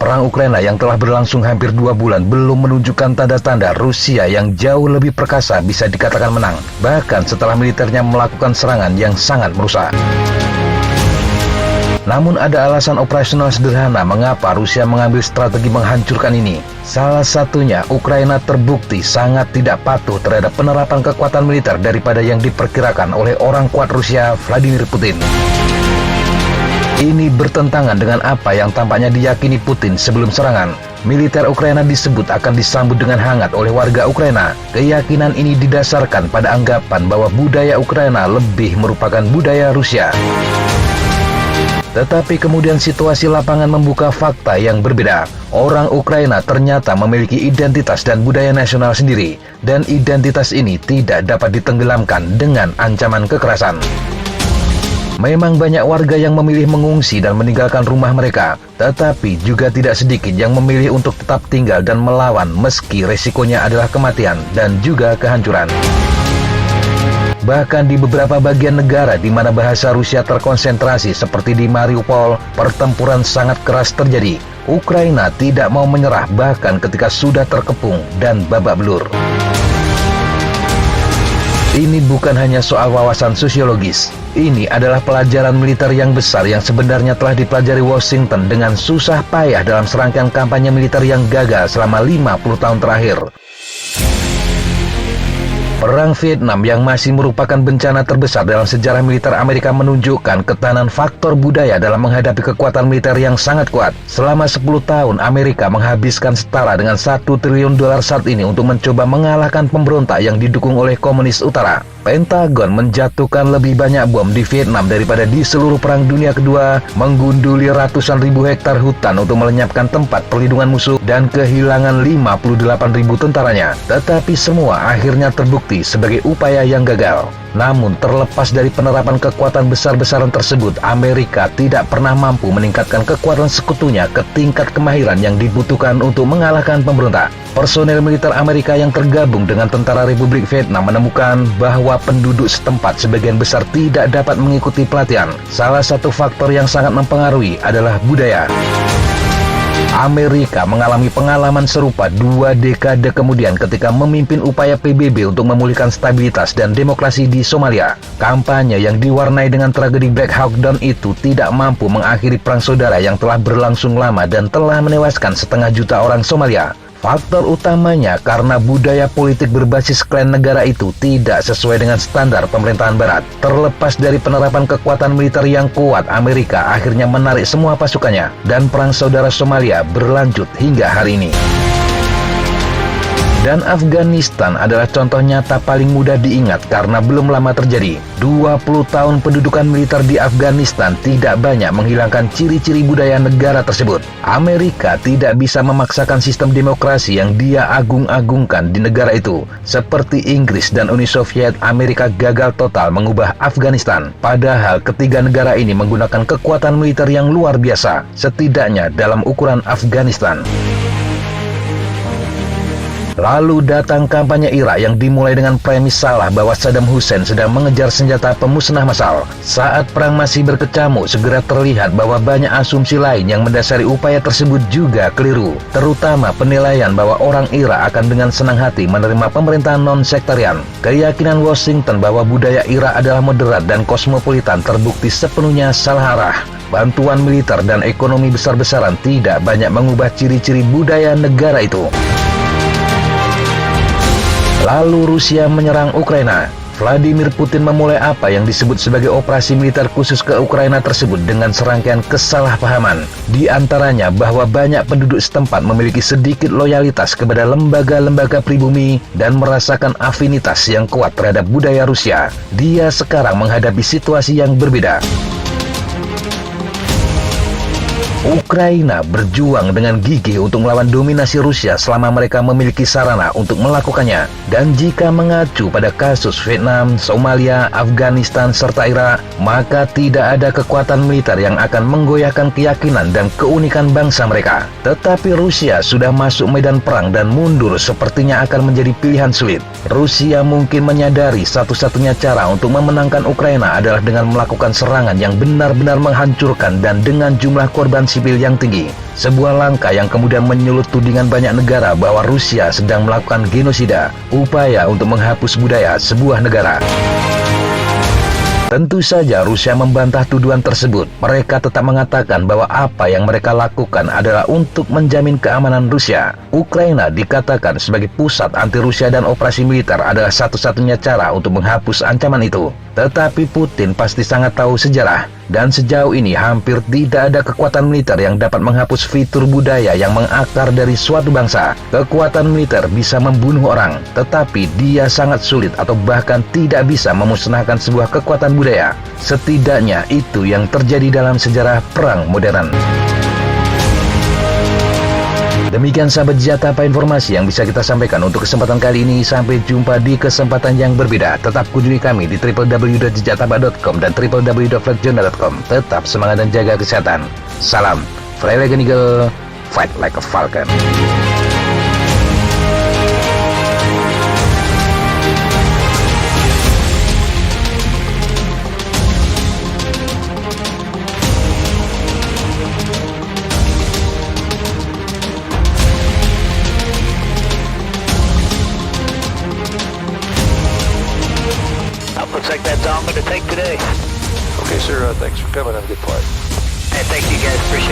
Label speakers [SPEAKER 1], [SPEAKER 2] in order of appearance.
[SPEAKER 1] Perang Ukraina yang telah berlangsung hampir 2 bulan belum menunjukkan tanda-tanda Rusia yang jauh lebih perkasa bisa dikatakan menang, bahkan setelah militernya melakukan serangan yang sangat merusak. Namun ada alasan operasional sederhana mengapa Rusia mengambil strategi menghancurkan ini. Salah satunya, Ukraina terbukti sangat tidak patuh terhadap penerapan kekuatan militer daripada yang diperkirakan oleh orang kuat Rusia, Vladimir Putin. Ini bertentangan dengan apa yang tampaknya diyakini Putin sebelum serangan. Militer Ukraina disebut akan disambut dengan hangat oleh warga Ukraina. Keyakinan ini didasarkan pada anggapan bahwa budaya Ukraina lebih merupakan budaya Rusia. Tetapi kemudian situasi lapangan membuka fakta yang berbeda. Orang Ukraina ternyata memiliki identitas dan budaya nasional sendiri, dan identitas ini tidak dapat ditenggelamkan dengan ancaman kekerasan. Memang banyak warga yang memilih mengungsi dan meninggalkan rumah mereka, tetapi juga tidak sedikit yang memilih untuk tetap tinggal dan melawan meski resikonya adalah kematian dan juga kehancuran. Bahkan di beberapa bagian negara di mana bahasa Rusia terkonsentrasi seperti di Mariupol, pertempuran sangat keras terjadi. Ukraina tidak mau menyerah bahkan ketika sudah terkepung dan babak belur. Ini bukan hanya soal wawasan sosiologis. Ini adalah pelajaran militer yang besar yang sebenarnya telah dipelajari Washington dengan susah payah dalam serangkaian kampanye militer yang gagal selama 50 tahun terakhir. Perang Vietnam yang masih merupakan bencana terbesar dalam sejarah militer Amerika menunjukkan ketahanan faktor budaya dalam menghadapi kekuatan militer yang sangat kuat. Selama 10 tahun, Amerika menghabiskan setara dengan $1 triliun saat ini untuk mencoba mengalahkan pemberontak yang didukung oleh komunis utara. Pentagon menjatuhkan lebih banyak bom di Vietnam daripada di seluruh Perang Dunia Kedua, menggunduli ratusan ribu hektar hutan untuk melenyapkan tempat perlindungan musuh, dan kehilangan 58.000 tentaranya. Tetapi semua akhirnya terbukti sebagai upaya yang gagal. Namun terlepas dari penerapan kekuatan besar-besaran tersebut, Amerika tidak pernah mampu meningkatkan kekuatan sekutunya ke tingkat kemahiran yang dibutuhkan untuk mengalahkan pemberontak. Personel militer Amerika yang tergabung dengan Tentara Republik Vietnam menemukan bahwa penduduk setempat sebagian besar tidak dapat mengikuti pelatihan. Salah satu faktor yang sangat mempengaruhi adalah budaya. Amerika mengalami pengalaman serupa 2 dekade kemudian ketika memimpin upaya PBB untuk memulihkan stabilitas dan demokrasi di Somalia. Kampanye yang diwarnai dengan tragedi Black Hawk Down itu tidak mampu mengakhiri perang saudara yang telah berlangsung lama dan telah menewaskan 500.000 orang Somalia. Faktor utamanya karena budaya politik berbasis klan negara itu tidak sesuai dengan standar pemerintahan Barat. Terlepas dari penerapan kekuatan militer yang kuat, Amerika akhirnya menarik semua pasukannya, dan perang saudara Somalia berlanjut hingga hari ini. Dan Afghanistan adalah contoh nyata paling mudah diingat karena belum lama terjadi. 20 tahun pendudukan militer di Afghanistan tidak banyak menghilangkan ciri-ciri budaya negara tersebut. Amerika tidak bisa memaksakan sistem demokrasi yang dia agung-agungkan di negara itu. Seperti Inggris dan Uni Soviet, Amerika gagal total mengubah Afghanistan. Padahal ketiga negara ini menggunakan kekuatan militer yang luar biasa, setidaknya dalam ukuran Afghanistan. Lalu datang kampanye Irak yang dimulai dengan premis salah bahwa Saddam Hussein sedang mengejar senjata pemusnah massal. Saat perang masih berkecamuk, segera terlihat bahwa banyak asumsi lain yang mendasari upaya tersebut juga keliru. Terutama penilaian bahwa orang Irak akan dengan senang hati menerima pemerintahan non-sektarian. Keyakinan Washington bahwa budaya Irak adalah moderat dan kosmopolitan terbukti sepenuhnya salah arah. Bantuan militer dan ekonomi besar-besaran tidak banyak mengubah ciri-ciri budaya negara itu. Lalu Rusia menyerang Ukraina. Vladimir Putin memulai apa yang disebut sebagai operasi militer khusus ke Ukraina tersebut dengan serangkaian kesalahpahaman. Di antaranya bahwa banyak penduduk setempat memiliki sedikit loyalitas kepada lembaga-lembaga pribumi dan merasakan afinitas yang kuat terhadap budaya Rusia. Dia sekarang menghadapi situasi yang berbeda. Ukraina berjuang dengan gigih untuk melawan dominasi Rusia selama mereka memiliki sarana untuk melakukannya. Dan jika mengacu pada kasus Vietnam, Somalia, Afghanistan, serta Irak, maka tidak ada kekuatan militer yang akan menggoyahkan keyakinan dan keunikan bangsa mereka. Tetapi Rusia sudah masuk medan perang dan mundur sepertinya akan menjadi pilihan sulit. Rusia mungkin menyadari satu-satunya cara untuk memenangkan Ukraina adalah dengan melakukan serangan yang benar-benar menghancurkan dan dengan jumlah korban sipil yang tinggi. Sebuah langkah yang kemudian menyulut tudingan banyak negara bahwa Rusia sedang melakukan genosida, upaya untuk menghapus budaya sebuah negara. Tentu saja Rusia membantah tuduhan tersebut. Mereka tetap mengatakan bahwa apa yang mereka lakukan adalah untuk menjamin keamanan Rusia. Ukraina dikatakan sebagai pusat anti Rusia dan operasi militer adalah satu-satunya cara untuk menghapus ancaman itu. Tetapi Putin pasti sangat tahu sejarah, dan sejauh ini hampir tidak ada kekuatan militer yang dapat menghapus fitur budaya yang mengakar dari suatu bangsa. Kekuatan militer bisa membunuh orang, tetapi dia sangat sulit atau bahkan tidak bisa memusnahkan sebuah kekuatan budaya. Setidaknya itu yang terjadi dalam sejarah perang modern. Demikian sahabat Jatapa informasi yang bisa kita sampaikan untuk kesempatan kali ini. Sampai jumpa di kesempatan yang berbeda. Tetap kunjungi kami di www.jatapa.com dan www.flagjournal.com. Tetap semangat dan jaga kesehatan. Salam Fly like an eagle, fight like a falcon.
[SPEAKER 2] Looks like that's all I'm going to take today.
[SPEAKER 3] Okay, sir. Thanks for coming. Have a good flight.
[SPEAKER 2] Hey, thank you guys. Appreciate it.